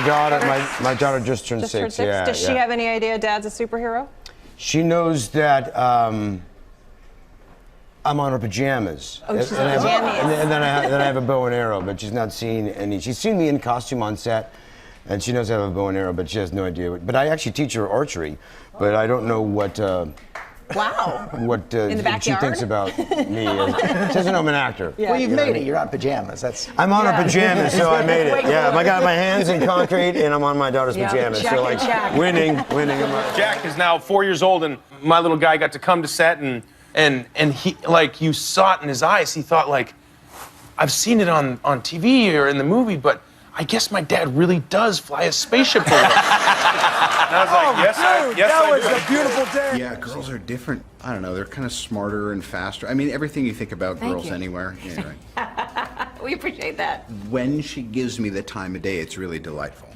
my daughter just turned six. Yeah. Does she have any idea Dad's a superhero? She knows that I'm on her pajamas. Oh, she's on pajamas. And then I have a bow and arrow, but she's not seen any. She's seen me in costume on set, and she knows I have a bow and arrow, but she has no idea. But I actually teach her archery, but I don't know what. Wow. What in the backyard? she thinks about me. She doesn't know I'm an actor. Yeah. Well, you've made it. You're on pajamas. I'm on her pajamas, so I made it. Yeah, I got my hands in concrete, and I'm on my daughter's pajamas. Jack so like winning. Jack is now 4 years old, and my little guy got to come to set, and he, like, you saw it in his eyes. He thought, like, I've seen it on TV or in the movie, but I guess my dad really does fly a spaceship for us. And I was like, yes, that was a beautiful day. Yeah, girls are different. I don't know, they're kind of smarter and faster. I mean, everything you think about girls anywhere. Anyway. We appreciate that. When she gives me the time of day, it's really delightful,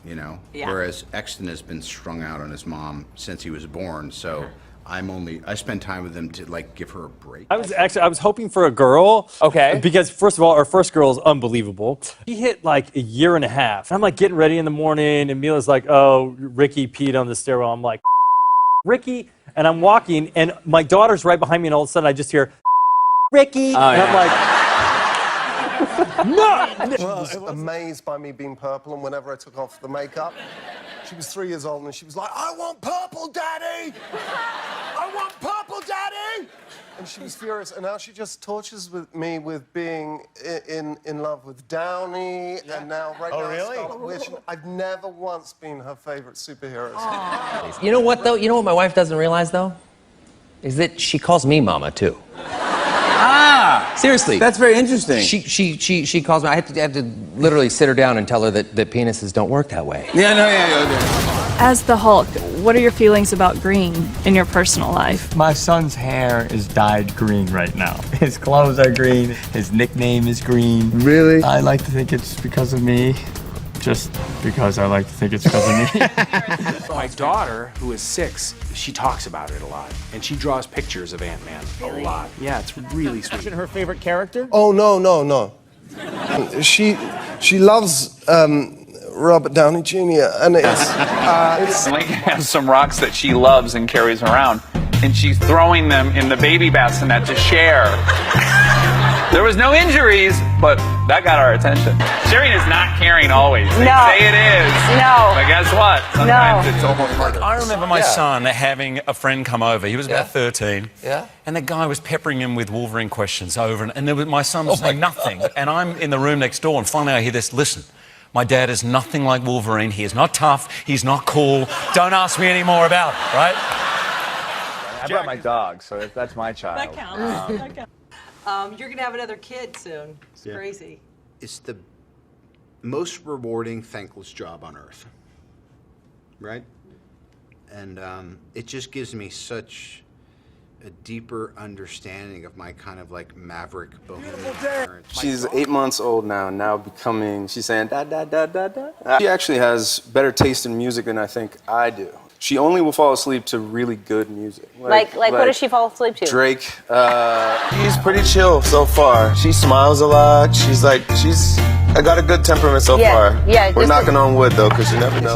you know? Yeah. Whereas Exton has been strung out on his mom since he was born, so I spend time with him to, like, give her a break. I was hoping for a girl. Okay. Because first of all, our first girl is unbelievable. He hit like a year and a half. I'm like getting ready in the morning, and Mila's like, "Oh, Ricky peed on the stairwell." I'm like, "Ricky," and I'm walking, and my daughter's right behind me, and all of a sudden I just hear, "Ricky," and I'm like, "No!" She was amazed by me being purple, and whenever I took off the makeup, she was 3 years old, and she was like, "I want purple, Daddy! I want purple, Daddy!" And she was furious, and now she just tortures me with being in love with Downey, and now Scarlet Witch. And I've never once been her favorite superhero. You know what, though? You know what my wife doesn't realize, though? Is that she calls me Mama, too. Ah! Seriously. That's very interesting. She calls me. I have to literally sit her down and tell her that penises don't work that way. Yeah. As the Hulk, what are your feelings about green in your personal life? My son's hair is dyed green right now. His clothes are green. His nickname is green. Really? I like to think it's because of me. Just because I like to think it's because of me. My daughter, who is 6, she talks about it a lot, and she draws pictures of Ant-Man a lot. Yeah, it's really sweet. Her favorite character? Oh, no. She loves Robert Downey Jr. and it's Lincoln has some rocks that she loves and carries around, and she's throwing them in the baby bassinet to share. There was no injuries, but that got our attention. Sharing is not caring always. They say it is. No. But guess what? Sometimes it's almost murder. I remember my son having a friend come over. He was about 13. Yeah. And the guy was peppering him with Wolverine questions over and there was, my son was saying nothing. And I'm in the room next door, and finally I hear this. Listen, my dad is nothing like Wolverine. He is not tough. He's not cool. Don't ask me any more about it, right? I brought my dog, so that's my child. That counts. You're going to have another kid soon. It's crazy. It's the most rewarding, thankless job on earth, right? And it just gives me such a deeper understanding of my kind of like maverick bohemian parents. She's 8 months old now becoming, she's saying da da da da da. She actually has better taste in music than I think I do. She only will fall asleep to really good music. Like what does she fall asleep to? Drake. She's pretty chill so far. She smiles a lot. I got a good temperament so far. Yeah. We're knocking on wood though, because you never know.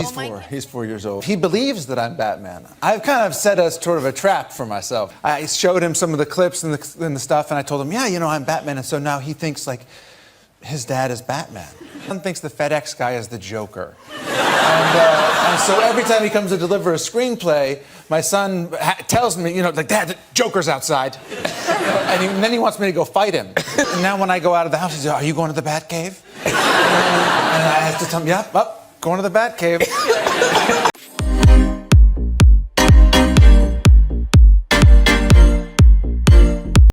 He's 4 years old. He believes that I'm Batman. I've kind of set a sort of a trap for myself. I showed him some of the clips and the stuff, and I told him, yeah, you know, I'm Batman, and so now he thinks like his dad is Batman. He thinks the FedEx guy is the Joker. And so every time he comes to deliver a screenplay, my son tells me, you know, like, Dad, the Joker's outside. And then he wants me to go fight him. And now when I go out of the house, he says, are you going to the Batcave? And I have to tell him, yep, going to the Batcave.